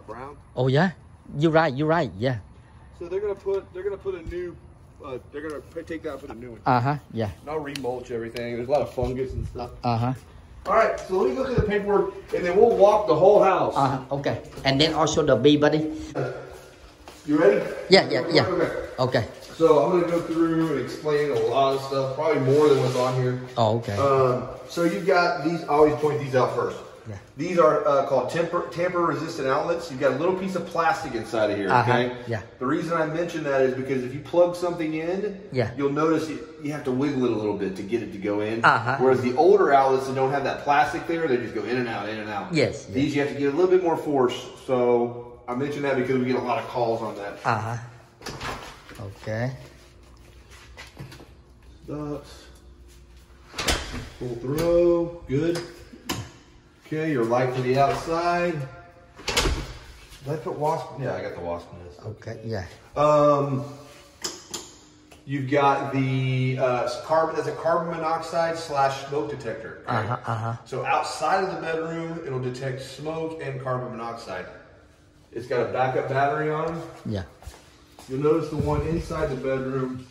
brown. Oh yeah, you're right, yeah. So they're gonna put a new, they're gonna take that for the new one. Yeah. And I'll remulch everything. There's a lot of fungus and stuff. Uh-huh. All right, so let me look at the paperwork, and then we'll walk the whole house. Okay. And then also the bee buddy. You ready? Yeah. Okay. So I'm gonna go through and explain a lot of stuff, probably more than what's on here. Oh, okay. So you've got these. I always point these out first. Yeah. These are called tamper-resistant outlets. You've got a little piece of plastic inside of here. Okay. Yeah. The reason I mention that is because if you plug something in, you'll notice you have to wiggle it a little bit to get it to go in. Whereas the older outlets that don't have that plastic there, they just go in and out, in and out. Yes. These you have to get a little bit more force. So I mention that because we get a lot of calls on that. Okay. Stops. Pull through. Good. Okay, your light for the outside. Did I put wasp? Yeah, I got the wasp nest. Okay, yeah. You've got the carbon. That's a carbon monoxide / smoke detector. Right? So outside of the bedroom, it'll detect smoke and carbon monoxide. It's got a backup battery on. Yeah. You'll notice the one inside the bedroom.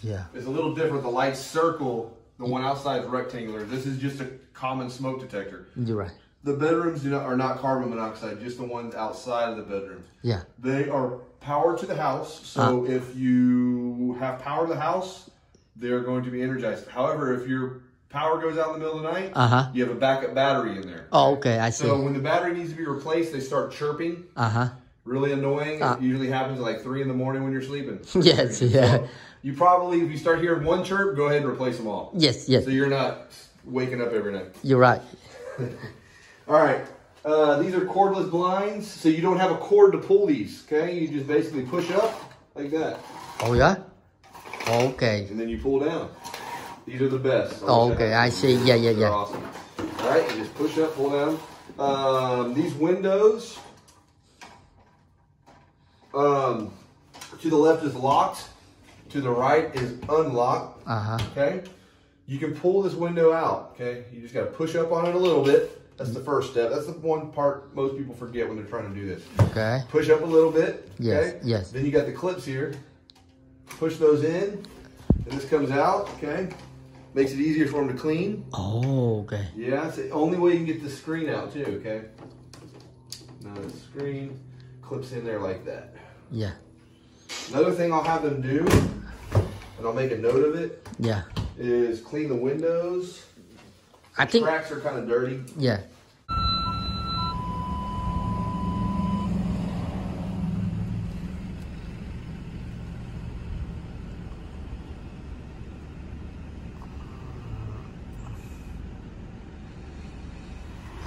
Yeah. Is a little different. The lights circle. The one outside is rectangular. This is just a common smoke detector. You're right. The bedrooms are not carbon monoxide, just the ones outside of the bedroom. Yeah. They are power to the house. So if you have power to the house, they're going to be energized. However, if your power goes out in the middle of the night, you have a backup battery in there. Oh, okay, I see. So when the battery needs to be replaced, they start chirping. Really annoying. It usually happens at like 3 in the morning when you're sleeping. Yes, yeah. So you probably, if you start hearing one chirp, go ahead and replace them all. Yes. So you're not waking up every night. You're right. All right. These are cordless blinds, so you don't have a cord to pull these, okay? You just basically push up like that. Oh, yeah? Okay. And then you pull down. These are the best. Okay, I see. Yeah. They're awesome. All right, you just push up, pull down. These windows, to the left is locked. To the right is unlocked. Okay. You can pull this window out. Okay. You just got to push up on it a little bit. That's the first step. That's the one part most people forget when they're trying to do this. Okay. Push up a little bit. Yes. Okay? Yes. Then you got the clips here. Push those in, and this comes out. Okay. Makes it easier for them to clean. Oh, okay. Yeah, it's the only way you can get the screen out too. Okay. Now the screen clips in there like that. Yeah. Another thing I'll have them do, and I'll make a note of it, is clean the windows. I think cracks are kind of dirty. Yeah.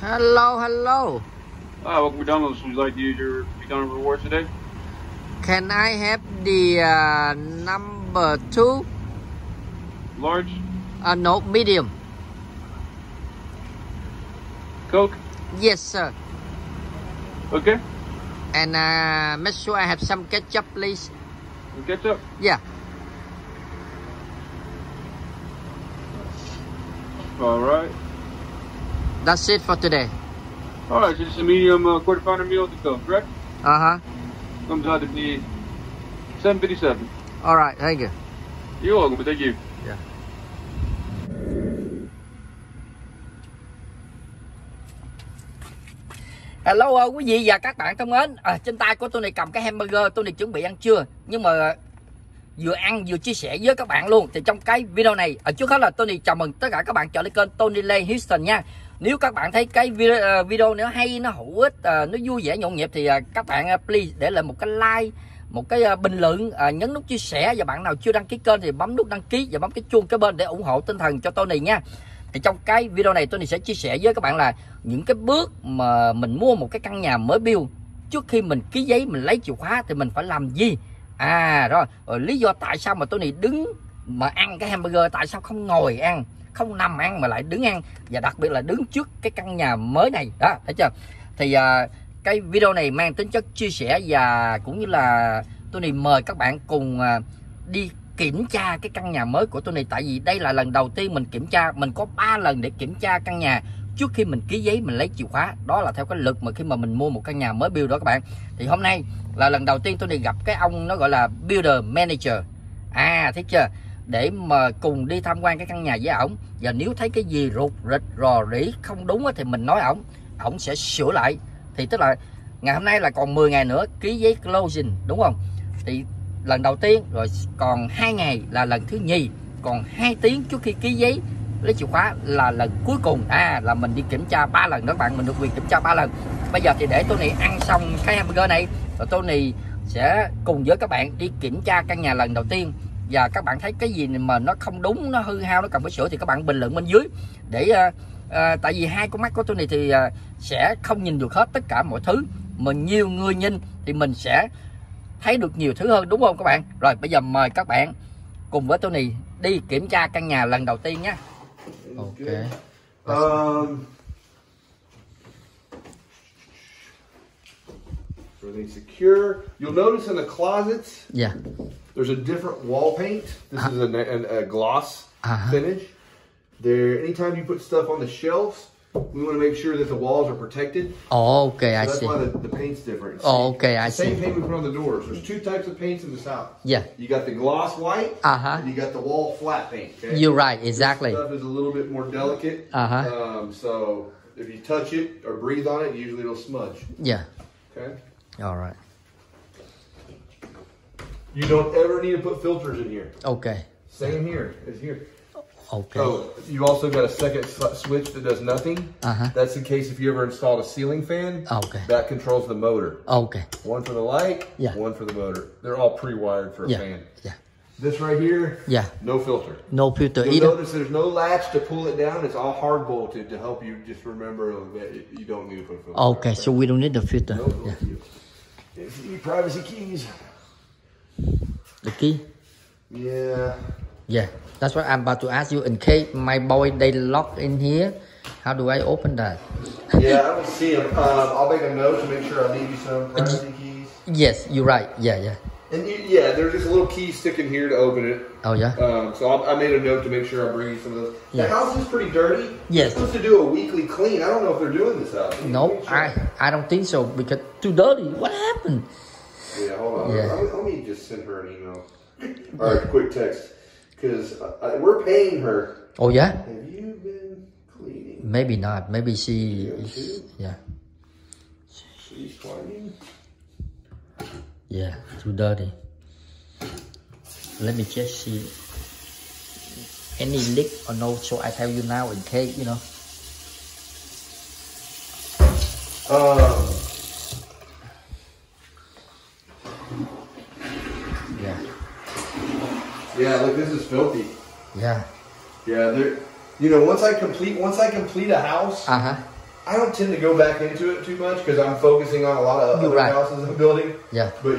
Hello. Hi, welcome to McDonald's. Would you like to use your McDonald's rewards today? Can I have the number 2? Large? No, medium. Coke? Yes, sir. Okay. And make sure I have some ketchup, please. Some ketchup? Yeah. All right. That's it for today. All right, so just a medium quarter pounder meal to go, correct? Comes out to be $7.57. All right, thank you. You're welcome, thank you. Yeah. Hello quý vị và các bạn thân mến. Trên tay của tôi này cầm cái hamburger, tôi này chuẩn bị ăn trưa. Nhưng mà vừa ăn vừa chia sẻ với các bạn luôn. Thì trong cái video này, trước hết là tôi này chào mừng tất cả các bạn trở lại kênh Tony Lê Houston nha. Nếu các bạn thấy cái video nó hay, nó hữu ích, nó vui vẻ nhộn nhịp thì các bạn please để lại một cái like, một cái bình luận, nhấn nút chia sẻ, và bạn nào chưa đăng ký kênh thì bấm nút đăng ký và bấm cái chuông kế bên để ủng hộ tinh thần cho Tony nha. Thì trong cái video này Tony sẽ chia sẻ với các bạn là những cái bước mà mình mua một cái căn nhà mới build. Trước khi mình ký giấy mình lấy chìa khóa thì mình phải làm gì? Rồi lý do tại sao mà Tony đứng mà ăn cái hamburger, tại sao không ngồi ăn, không nằm ăn mà lại đứng ăn, và đặc biệt là đứng trước cái căn nhà mới này đó, thấy chưa? Thì cái video này mang tính chất chia sẻ và cũng như là Tony mời các bạn cùng đi kiểm tra cái căn nhà mới của Tony. Tại vì đây là lần đầu tiên mình kiểm tra, mình có 3 lần để kiểm tra căn nhà trước khi mình ký giấy mình lấy chìa khóa. Đó là theo cái luật mà khi mà mình mua một căn nhà mới build đó các bạn. Thì hôm nay là lần đầu tiên tôi đi gặp cái ông nó gọi là builder manager. Thấy chưa? Để mà cùng đi tham quan cái căn nhà với ổng. Và nếu thấy cái gì rụt rịch rò rỉ không đúng thì mình nói ổng sẽ sửa lại. Thì tức là ngày hôm nay là còn 10 ngày nữa ký giấy closing, đúng không? Thì lần đầu tiên rồi, còn 2 ngày là lần thứ nhì, còn 2 tiếng trước khi ký giấy lấy chìa khóa là lần cuối cùng. Là mình đi kiểm tra 3 lần đó các bạn, mình được quyền kiểm tra 3 lần. Bây giờ thì để Tony ăn xong cái hamburger này rồi Tony sẽ cùng với các bạn đi kiểm tra căn nhà lần đầu tiên. Và các bạn thấy cái gì mà nó không đúng, nó hư hao, nó cần phải sửa thì các bạn bình luận bên dưới. Để tại vì hai con mắt của Tony thì sẽ không nhìn được hết tất cả mọi thứ, mà nhiều người nhìn thì mình sẽ thấy được nhiều thứ hơn, đúng không các bạn? Rồi bây giờ mời các bạn cùng với Tony đi kiểm tra căn nhà lần đầu tiên nhé. Okay. Everything's secure. You'll notice in the closets, there's a different wall paint. This is a gloss finish. Anytime you put stuff on the shelves, we want to make sure that the walls are protected. Okay, I that's see. That's why the paint's different. Okay, I see. Same paint we put on the doors. There's 2 types of paints in this house. Yeah. You got the gloss white, and you got the wall flat paint. Okay? You're right, exactly. This stuff is a little bit more delicate. So if you touch it or breathe on it, usually it'll smudge. Yeah. Okay. All right. You don't ever need to put filters in here. Okay. Same here as here. Okay. Oh, you also got a second switch that does nothing. That's in case if you ever installed a ceiling fan. Okay. That controls the motor. Okay. One for the light. One for the motor. They're all pre-wired for a fan. Yeah. This right here. No filter. No filter You'll either. notice there's no latch to pull it down. It's all hard bolted to help you just remember that you don't need to put a filter. Okay, so we don't need the filter. No, your privacy keys. The key? Yeah. That's what I'm about to ask you. In case my boy they lock in here, how do I open that? I don't see them. I'll make a note to make sure I leave you some privacy keys. Yes, you're right. Yeah. And there's just a little key sticking here to open it. Oh yeah. So I made a note to make sure I bring you some of those. The house is pretty dirty. Yes. You're supposed to do a weekly clean. I don't know if they're doing this house. No, I don't think so because too dirty. What happened? Yeah, hold on. Let me just send her an email or a quick text because we're paying her. Oh yeah. Have you been cleaning? Maybe not. Maybe she is. Yeah. She's cleaning. Yeah, too dirty. Let me just see any leak or no. So I tell you now in case you know. Yeah, look, this is filthy. Yeah. Once I complete a house, I don't tend to go back into it too much because I'm focusing on a lot of other houses I'm building. Yeah. But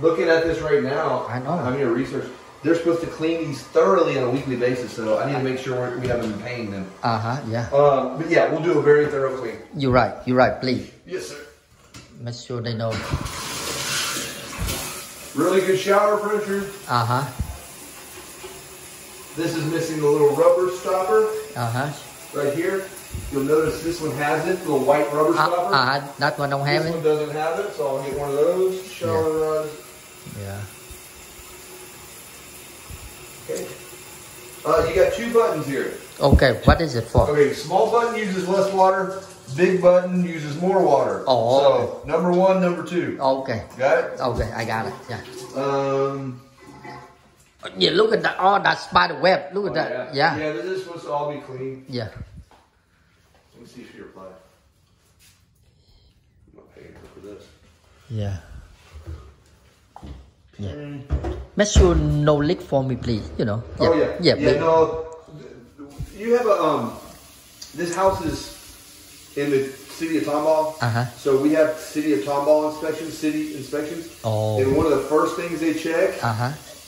looking at this right now, I know. I'm going to research. They're supposed to clean these thoroughly on a weekly basis, so I need to make sure we haven't been paying them. Yeah. But we'll do a very thorough clean. You're right, please. Yes, sir. Make sure they know. Really good shower pressure. This is missing the little rubber stopper. Right here. You'll notice this one has it, the little white rubber stopper. That one don't have this it. This one doesn't have it, so I'll get one of those. Shower rods. Yeah. Okay. You got 2 buttons here. Okay, what is it for? Okay, small button uses less water. Big button uses more water. So number 1, number 2. Okay. Got it? Okay, I got it. Yeah. Look at that. Oh, that spider web. Look at that. Yeah. Yeah, this is supposed to all be clean. Yeah. Let me see if she replied. I'm not paying her for this. Yeah. Make sure no leak for me, please. You know. Yeah. No. You have this house is in the city of Tomball. So we have city of Tomball city inspections. And one of the first things they check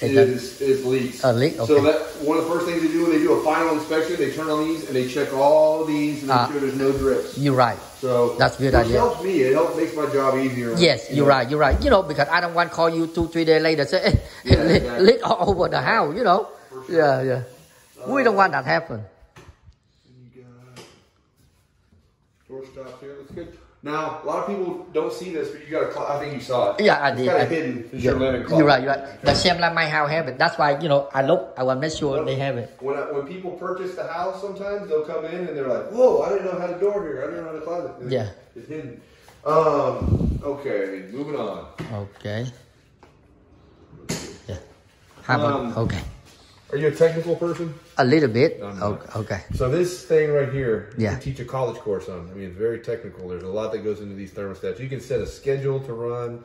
is leaks. Leak. Okay. So that one of the first things they do when they do a final inspection, they turn on these and they check all these and make sure there's no drips. You're right. So that's a good idea. It helps me. It makes my job easier. Yes, you're right. You know, because I don't want to call you 2-3 days later say leak all over the house. You know. Sure. Yeah. We don't want that happen. stops here. That's good. Now, a lot of people don't see this, but you got a I think you saw it. Yeah, I it's did. kind of hidden. It's your linen closet. You're right. You're right. The same like my house have it. That's why I look. I want to make sure they have it. When people purchase the house, sometimes they'll come in and they're like, "Whoa, I didn't know how to door here. I didn't know how to closet." Yeah. It's hidden. Okay, moving on. Okay. Yeah. How about okay? Are you a technical person? A little bit. No. Okay. So this thing right here, you yeah, can teach a college course on. I mean, it's very technical. There's a lot that goes into these thermostats. You can set a schedule to run.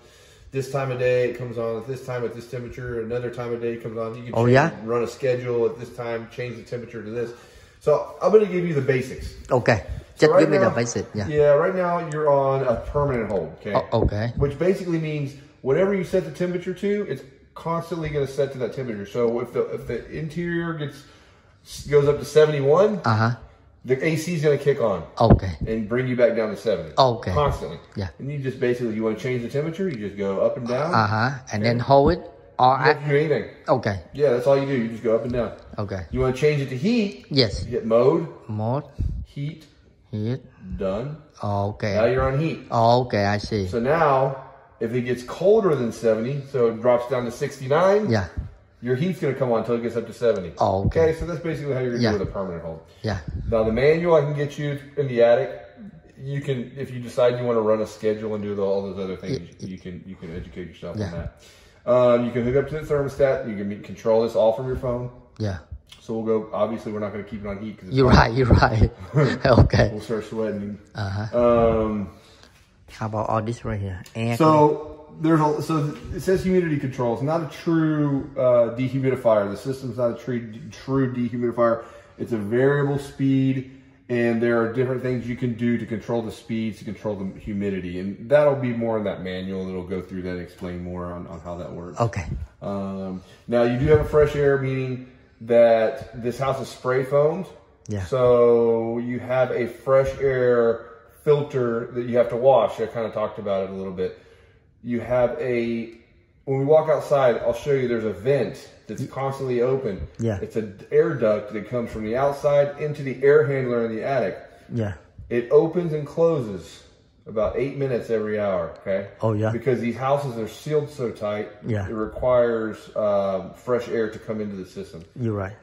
This time of day it comes on at this time at this temperature. Another time of day it comes on. You can run a schedule at this time, change the temperature to this. So I'm going to give you the basics. Okay. Just give me the basic. Yeah. Yeah. Right now you're on a permanent hold. Okay. Okay. Which basically means whatever you set the temperature to, it's constantly going to set to that temperature. So if the interior goes up to 71, the AC is going to kick on. Okay. And bring you back down to 70. Okay. Constantly. Yeah. And you just basically, you want to change the temperature, you just go up and down. And then hold it. Or you don't have to do anything. Okay. Yeah, that's all you do. You just go up and down. Okay. You want to change it to heat? Yes. You hit mode. Mode. Heat. Heat. Done. Okay. Now you're on heat. Okay, I see. So now, if it gets colder than 70, so it drops down to 69, yeah, your heat's going to come on until it gets up to 70. Oh, okay. So that's basically how you're going to do with a permanent hold. Yeah. Now the manual I can get you in the attic. You can, if you decide you want to run a schedule and do all those other things, you can educate yourself on that. You can hook up to the thermostat. You can control this all from your phone. Yeah. So we'll go. Obviously, we're not going to keep it on heat because you're right. You're right. Okay. We'll start sweating. How about all this right here? So so it says humidity control. It's not a true dehumidifier. The system's not a true dehumidifier. It's a variable speed, and there are different things you can do to control the speeds, to control the humidity, and that'll be more in that manual. It'll go through that and explain more on how that works. Okay. Now you do have a fresh air, meaning that this house is spray foamed. Yeah. So you have a fresh air filter that you have to wash. I kind of talked about it a little bit. You have when we walk outside, I'll show you there's a vent that's constantly open. Yeah. It's an air duct that comes from the outside into the air handler in the attic. Yeah. It opens and closes about 8 minutes every hour, okay? Oh, yeah. Because these houses are sealed so tight, it requires fresh air to come into the system. You're right.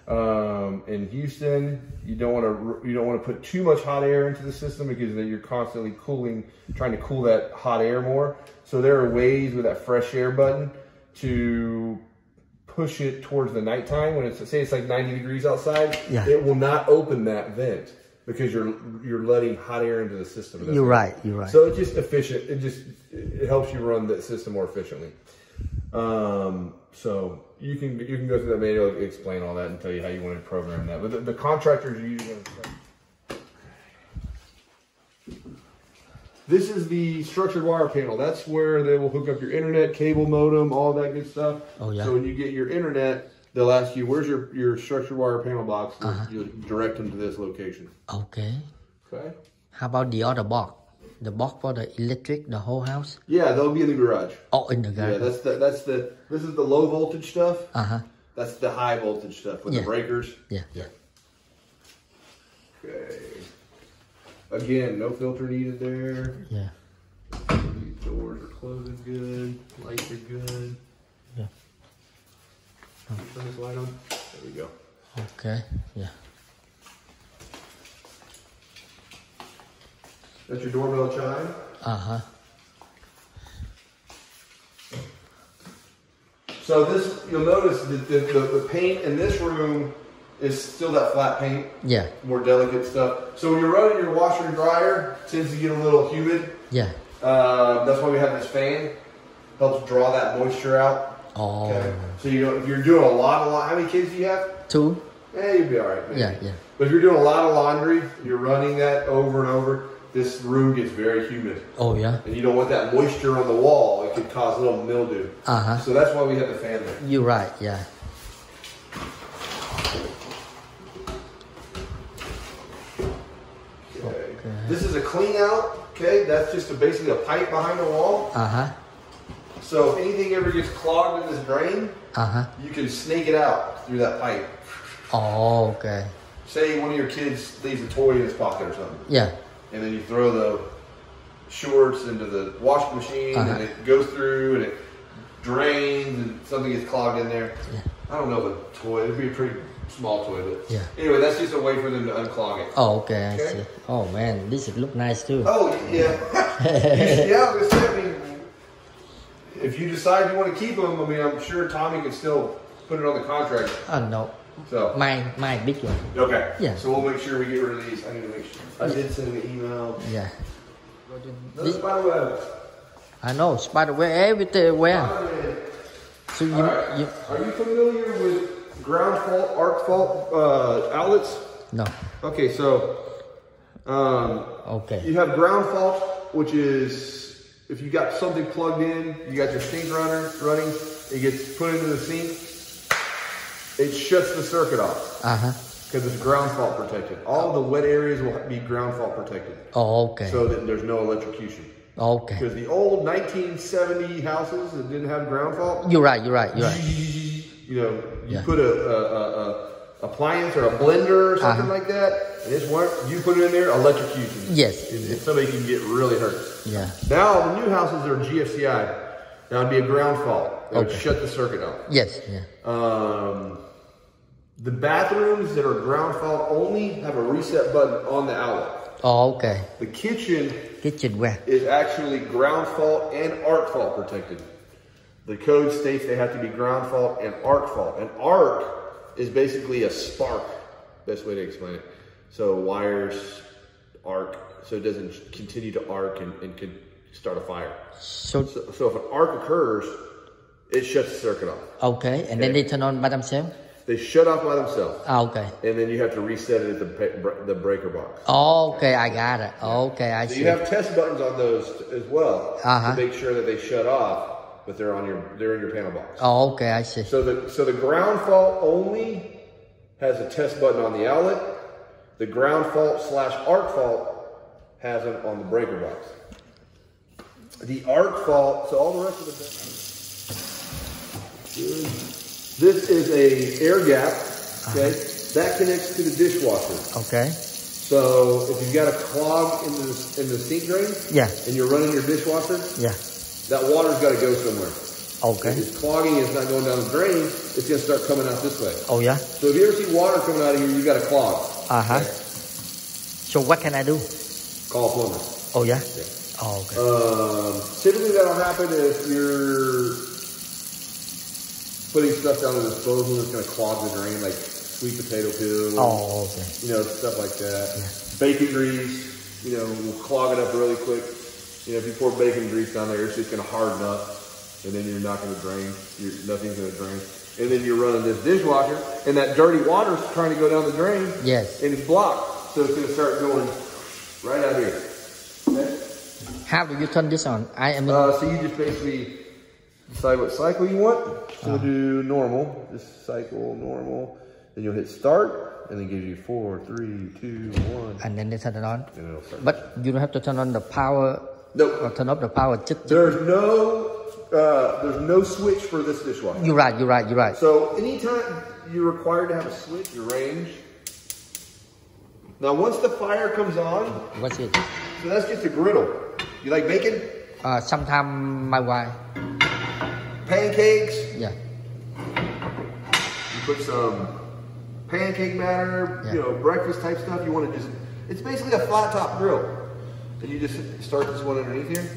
In Houston, you don't want to put too much hot air into the system because you're constantly trying to cool that hot air more. So there are ways with that fresh air button to push it towards the nighttime when say it's like 90 degrees outside. Yeah. It will not open that vent, because you're letting hot air into the system. You're right. You're right. So it's just efficient. It helps you run the system more efficiently. So you can go through that manual, explain all that, and tell you how you want to program that. But the contractors are usually. This is the structured wire panel. That's where they will hook up your internet, cable modem, all that good stuff. Oh yeah. So when you get your internet, they'll ask you, where's your structured wire panel box? You'll direct them to this location. Okay. Okay. How about the other box? The box for the electric, the whole house? Yeah, they'll be in the garage. Oh, in the garage. Yeah, this is the low voltage stuff. That's the high voltage stuff with the breakers. Yeah. Yeah. Okay. Again, no filter needed there. Yeah. These doors are closing good. Lights are good. Yeah. Turn this light on. There we go. Okay. Yeah. That's your doorbell chime. So this, you'll notice that the paint in this room is still that flat paint. Yeah. More delicate stuff. So when you're running your washer and dryer, it tends to get a little humid. Yeah. That's why we have this fan. Helps draw that moisture out. Oh. Okay. So if you're doing a lot, how many kids do you have? 2. Yeah, you'll be all right. Maybe. Yeah. But if you're doing a lot of laundry, you're running that over and over, this room gets very humid. Oh, yeah. And you don't want that moisture on the wall. It could cause a little mildew. So that's why we have the fan there. You're right, yeah. This is a clean out, okay? That's just basically a pipe behind the wall. So if anything ever gets clogged in this drain, you can snake it out through that pipe. Oh, okay. Say one of your kids leaves a toy in his pocket or something. Yeah. and then you throw the shorts into the washing machine, and it goes through and it drains, and something gets clogged in there. Yeah. I don't know the toy. It'd be a pretty small toy, but yeah. Anyway, that's just a way for them to unclog it. Oh, okay, I see. Oh man, this look nice too. Oh yeah, yeah. I mean, if you decide you want to keep them, I mean, I'm sure Tommy can still put it on the contract. No. So my big one. Okay. Yeah. So we'll make sure we get rid of these. I need to make sure. I did send him an email. Yeah. No spiderweb. I know spiderweb everywhere. So you, right. Are you familiar with ground fault, arc fault outlets? No. Okay, so okay. You have ground fault, which is if you got something plugged in, you got your sink running, it gets put into the sink, it shuts the circuit off. Because it's ground fault protected. All the wet areas will be ground fault protected. Oh, okay. So that there's no electrocution. Okay. Because the old 1970 houses that didn't have ground fault. You're right. You know, you put a appliance or a blender or something like that, and it's you put it in there, electrocution. Yes. And somebody can get really hurt. Yeah. Now the new houses are GFCI. Now it'd be a ground fault. That would shut the circuit off. Yes. Yeah. The bathrooms that are ground fault only have a reset button on the outlet. Oh, okay. The kitchen where? is actually ground fault and arc fault protected. The code states they have to be ground fault and arc fault. An arc is basically a spark. Best way to explain it. So wires arc, so it doesn't continue to arc and could start a fire. So if an arc occurs, it shuts the circuit off. Okay, and then they turn on by themselves? They shut off by themselves. Okay. And then you have to reset it at the breaker box. Okay, I got it. Okay, I see. You have test buttons on those as well to make sure that they shut off, but they're in your panel box. Oh, okay, I see. So the ground fault only has a test button on the outlet. The ground fault / arc fault has it on the breaker box. The arc fault, so all the rest of the this is a air gap, okay? That connects to the dishwasher. Okay. So if you've got a clog in the sink drain, and you're running your dishwasher, that water's got to go somewhere. Okay. If it's clogging, it's not going down the drain, it's going to start coming out this way. Oh yeah. So if you ever see water coming out of here, you got a clog. Okay? So what can I do? Call a plumber. Oh yeah. Oh okay. Typically that'll happen if you're putting stuff down the disposal that's going to clog the drain, like sweet potato peel. Oh, okay. You know, stuff like that. Yeah. Bacon grease, you know, will clog it up really quick. You know, if you pour bacon grease down there, it's just going to harden up, and then you're not going to drain. Nothing's going to drain. And then you're running this dishwasher, and that dirty water's trying to go down the drain. Yes. And it's blocked, so it's going to start going right out here. Okay? How do you turn this on? So you just basically decide what cycle you want. So we'll do normal, just cycle normal. Then you'll hit start, and it gives you 4, 3, 2, 1. And then they turn it on. But you don't have to turn on the power. No. Or turn off the power. There's no switch for this dishwasher. You're right. So anytime you're required to have a switch, your range. Now once the fire comes on. What's it? So that's just a griddle. You like bacon? Sometimes my wife. Pancakes. Yeah. You put some pancake batter, you know, breakfast type stuff. You want to just, it's basically a flat top grill. And you just start this one underneath here.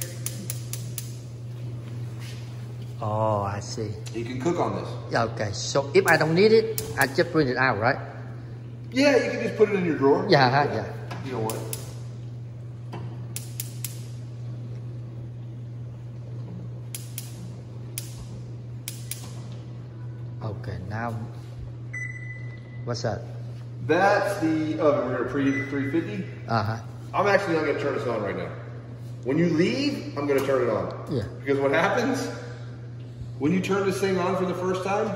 Oh, I see. You can cook on this. Yeah, okay. So if I don't need it, I just bring it out, right? Yeah, you can just put it in your drawer. Yeah. You know what? Okay, now, what's that? That's the oven. We're going to preheat to 350. I'm actually not going to turn this on right now. When you leave, I'm going to turn it on. Yeah. Because what happens, when you turn this thing on for the first time,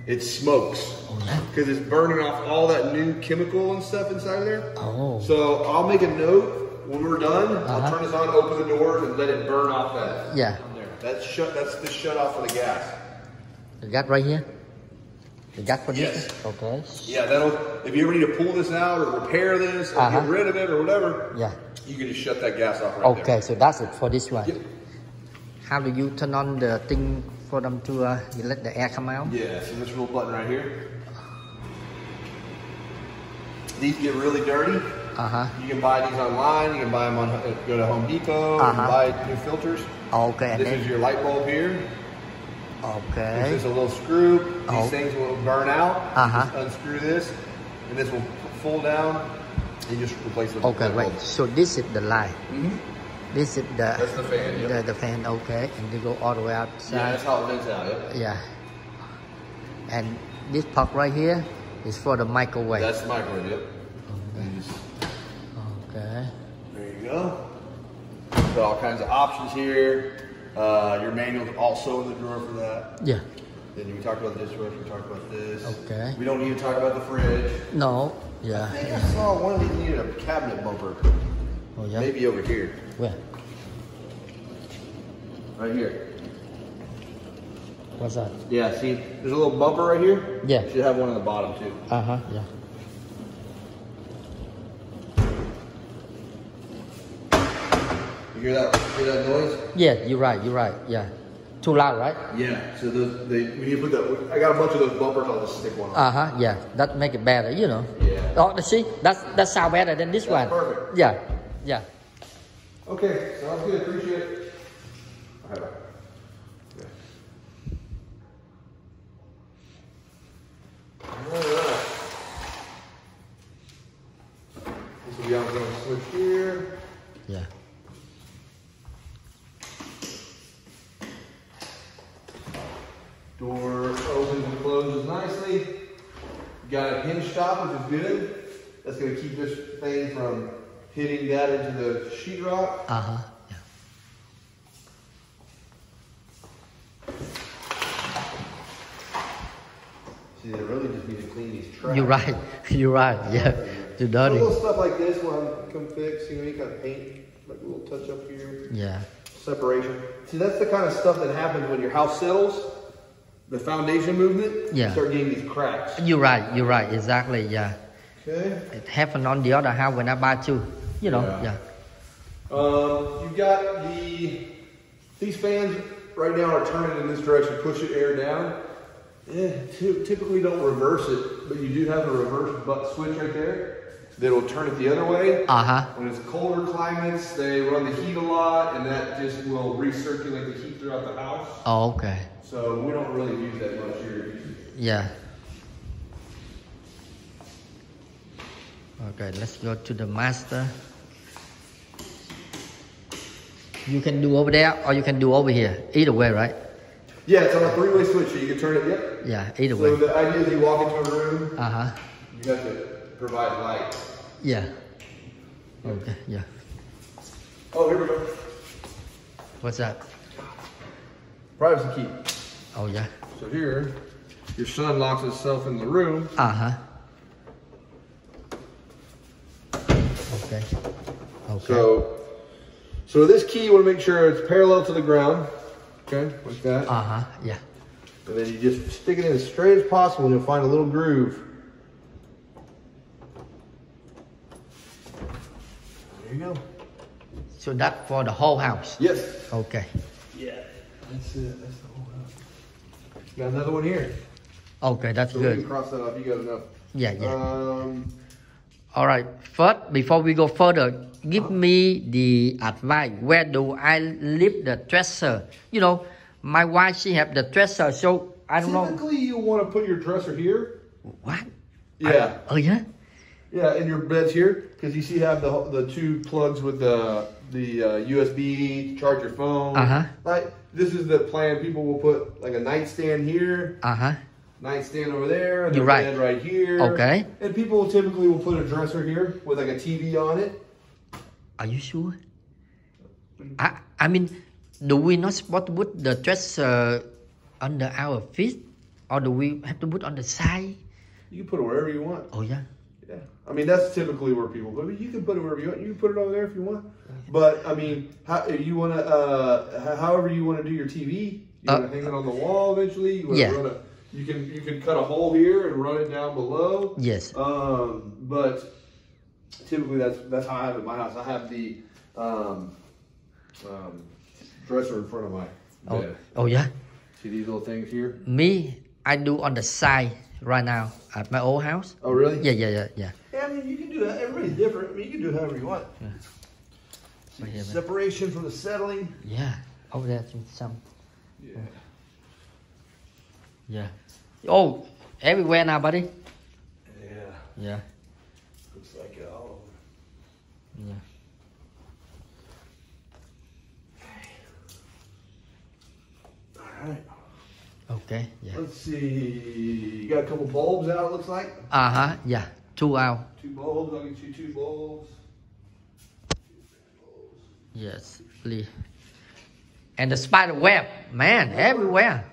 it smokes. Oh, yeah. Because it's burning off all that new chemical and stuff inside of there. Oh. So I'll make a note when we're done. I'll turn this on, open the doors, and let it burn off that. Yeah. That's the shut off for the gas. The gas right here? The jack for this? Yes. Okay. Yeah, if you ever need to pull this out or repair this or get rid of it or whatever, you can just shut that gas off right there. Okay, so that's it for this one. Yep. How do you turn on the thing for them to let the air come out? Yeah, so this little button right here. These get really dirty. You can buy these online. You can buy them on, go to Home Depot and buy new filters. Okay. This is your light bulb here. Okay. This is a little screw. These things will burn out. Just unscrew this, and this will fold down. And you just replace it. Okay, right. So this is the light. This is that's the fan. Yep. The fan. Okay, and you go all the way outside. Yeah, that's how it vents out. Yep. Yeah. And this part right here is for the microwave. That's the microwave. Yep. Okay. There you go. Got all kinds of options here. Your manual's also in the drawer for that. Yeah. Then we talked about the dishwasher, we talked about this. Okay. We don't need to talk about the fridge. No. Yeah. I think I saw one of these needed a cabinet bumper. Oh yeah. Maybe over here. Where? Right here. What's that? Yeah, see, there's a little bumper right here. Yeah. You should have one on the bottom too. Yeah. You hear that noise? Yeah, you're right. Yeah. Too loud, right? Yeah. So when you put that, I got a bunch of those bumpers. I'll just stick one on. Yeah. That make it better, you know. Yeah. Oh, see, that sound better than this one. Perfect. Yeah. Okay, sounds good. Appreciate it. All right. Okay. All right. This will be on the switch here. Yeah. Door opens and closes nicely. You got a hinge stop, which is good. That's going to keep this thing from hitting that into the sheetrock. Yeah. See, they really just need to clean these tracks. You're right. Yeah. Too dirty. Little stuff like this will come fix. You know, you kind of paint, like a little touch up here. Yeah. Separation. See, that's the kind of stuff that happens when your house settles. The foundation movement. Yeah. You start getting these cracks. You're right. Exactly. Yeah. Okay. It happened on the other house when I buy too. You know. Yeah. You've got these fans right now are turning in this direction, pushing air down. Typically don't reverse it, but you do have a reverse switch right there that will turn it the other way. When it's colder climates, they run the heat a lot, and that just will recirculate the heat throughout the house. Oh, okay. So we don't really use that much here. Yeah. Okay, let's go to the master. You can do over there or you can do over here. Either way, right? Yeah, it's on a three-way switch, so you can turn it, yep. Yeah, either way. So the idea is you walk into a room, you Uh-huh. have to provide light. Yeah. Okay, yeah. Oh, here we go. What's that? Privacy key. Oh, yeah. So here, your son locks himself in the room. Uh-huh. Okay. Okay. So this key, you want to make sure it's parallel to the ground. Okay, like that. Uh-huh, yeah. And then you just stick it in as straight as possible and you'll find a little groove. There you go. So that for the whole house? Yes. Okay. Yeah. That's it. That's the whole house. Got another one here. Okay, that's so good. We can cross that off. You got enough. Yeah. All right. First, before we go further, give me the advice. Where do I leave the dresser? You know, my wife, she have the dresser, so I don't know. Typically, you want to put your dresser here. What? Yeah. Oh, yeah? Yeah, and your bed's here because you see you have the two plugs with the USB to charge your phone. Uh-huh. Right. This is the plan. People will put like a nightstand here. Uh-huh. Nightstand over there. And You're right. Bed right here. Okay. And people typically will put a dresser here with like a TV on it. Are you sure? I mean, do we not supposed to put the dresser under our feet, or do we have to put on the side? You can put it wherever you want. Oh yeah. Yeah. I mean, that's typically where people put it. You can put it wherever you want. You can put it over there if you want. But I mean, however you want to do your TV. You want to hang it on the wall eventually. You want to You can cut a hole here and run it down below. Yes. But typically that's how I have it in my house. I have the dresser in front of my bed. Oh yeah. See these little things here? Me, I do on the side right now at my old house. Oh really? Yeah. Yeah, I mean you can do that. Everybody's different. I mean you can do it however you want. Yeah. Separation from the settling. Yeah. Over there some. Yeah. Yeah. Oh, everywhere now, buddy. Yeah. Yeah. Looks like it all over. Yeah. All right. Okay. Yeah. Let's see. You got a couple bulbs out, it looks like. Yeah. 2 out. 2 bulbs. I'll get you 2 bulbs. Yes. Please. And the spider web, man, everywhere.